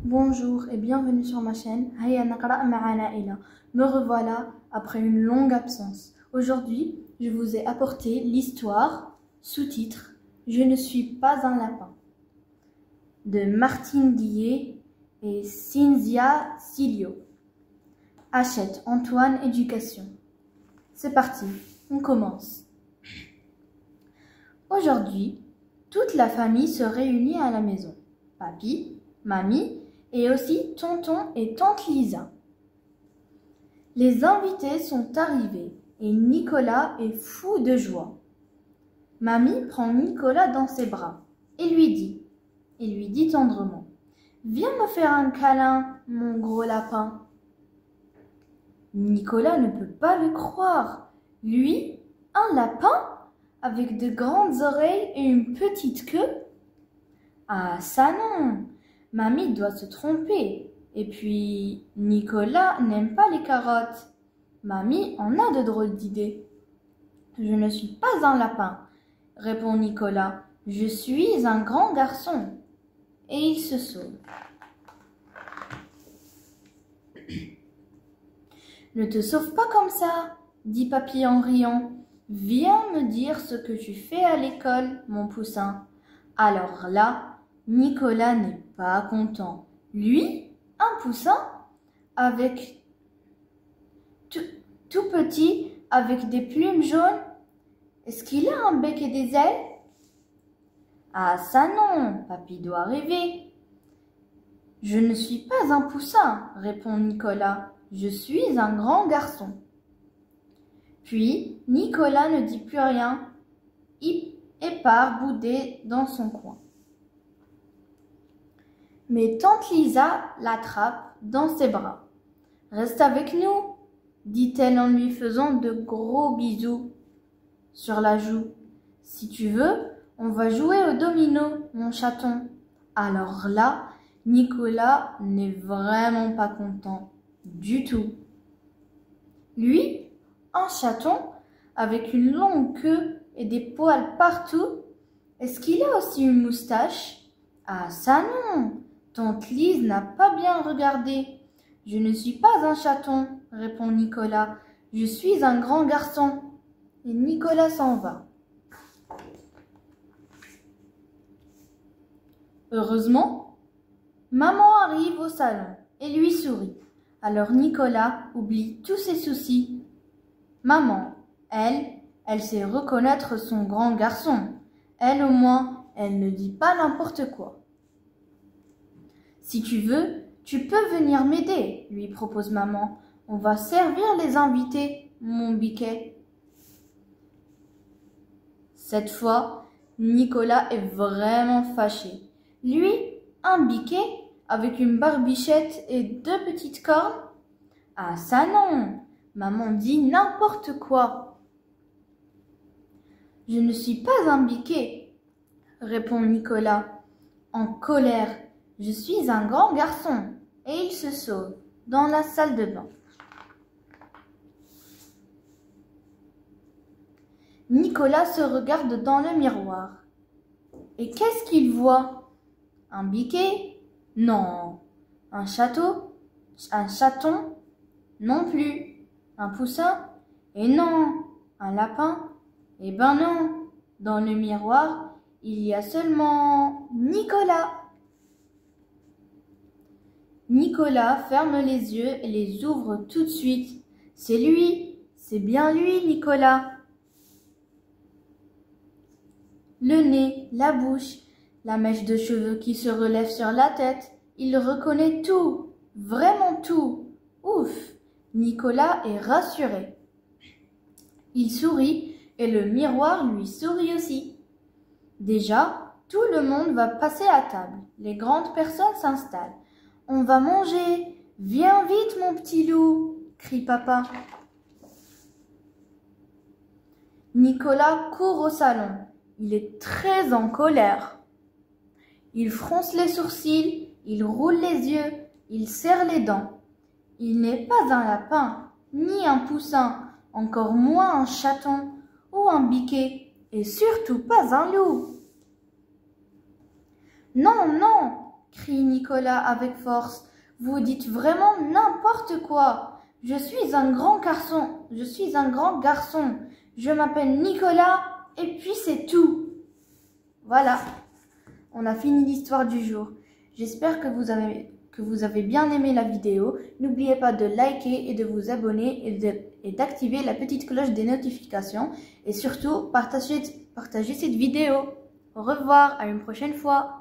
Bonjour et bienvenue sur ma chaîne. Hayya naqra ma'ana Ila. Me revoilà après une longue absence. Aujourd'hui, je vous ai apporté l'histoire, sous-titre Je ne suis pas un lapin, de Martine Guillet et Cynthia Silio. Hachette Antoine Éducation. C'est parti, on commence. Aujourd'hui, toute la famille se réunit à la maison. Papy, mamie et aussi tonton et tante Lisa. Les invités sont arrivés et Nicolas est fou de joie. Mamie prend Nicolas dans ses bras et lui dit tendrement: « Viens me faire un câlin, mon gros lapin. » Nicolas ne peut pas le croire. Lui, un lapin avec de grandes oreilles et une petite queue? Ah ça non! Mamie doit se tromper. Et puis, Nicolas n'aime pas les carottes. Mamie en a de drôles d'idées. « Je ne suis pas un lapin, » répond Nicolas. « Je suis un grand garçon. » Et il se sauve. « Ne te sauve pas comme ça, » dit papy en riant. « Viens me dire ce que tu fais à l'école, mon poussin. » Alors là, Nicolas n'est pas content. Lui, un poussin, avec tout petit, avec des plumes jaunes. Est-ce qu'il a un bec et des ailes? Ah ça non, papy doit rêver. Je ne suis pas un poussin, répond Nicolas. Je suis un grand garçon. Puis Nicolas ne dit plus rien et part bouder dans son coin. Mais tante Lisa l'attrape dans ses bras. « Reste avec nous, » dit-elle en lui faisant de gros bisous sur la joue. « Si tu veux, on va jouer au domino, mon chaton. » Alors là, Nicolas n'est vraiment pas content du tout. Lui, un chaton avec une longue queue et des poils partout. Est-ce qu'il a aussi une moustache? Ah ça non! Tante Lise n'a pas bien regardé. « Je ne suis pas un chaton, » répond Nicolas. « Je suis un grand garçon. » Et Nicolas s'en va. Heureusement, maman arrive au salon et lui sourit. Alors Nicolas oublie tous ses soucis. Maman, elle sait reconnaître son grand garçon. Elle au moins, elle ne dit pas n'importe quoi. « Si tu veux, tu peux venir m'aider, » lui propose maman. « On va servir les invités, mon biquet. » Cette fois, Nicolas est vraiment fâché. Lui, un biquet avec une barbichette et deux petites cornes? Ah ça non! Maman dit n'importe quoi. « Je ne suis pas un biquet, » répond Nicolas, en colère. « Je suis un grand garçon. » Et il se sauve dans la salle de bain. Nicolas se regarde dans le miroir. Et qu'est-ce qu'il voit? Un biquet? Non. Un château? Un chaton? Non plus. Un poussin? Et non. Un lapin? Eh ben non. Dans le miroir, il y a seulement Nicolas. Nicolas ferme les yeux et les ouvre tout de suite. C'est lui, c'est bien lui, Nicolas. Le nez, la bouche, la mèche de cheveux qui se relève sur la tête. Il reconnaît tout, vraiment tout. Ouf, Nicolas est rassuré. Il sourit et le miroir lui sourit aussi. Déjà, tout le monde va passer à table. Les grandes personnes s'installent. « On va manger. Viens vite, mon petit loup !» crie papa. Nicolas court au salon. Il est très en colère. Il fronce les sourcils, il roule les yeux, il serre les dents. Il n'est pas un lapin, ni un poussin, encore moins un chaton ou un biquet, et surtout pas un loup. « Non, non !» crie Nicolas avec force. Vous dites vraiment n'importe quoi. Je suis un grand garçon. Je m'appelle Nicolas et puis c'est tout. Voilà, on a fini l'histoire du jour. J'espère que vous avez bien aimé la vidéo. N'oubliez pas de liker et de vous abonner et d'activer la petite cloche des notifications. Et surtout, partagez cette vidéo. Au revoir, à une prochaine fois.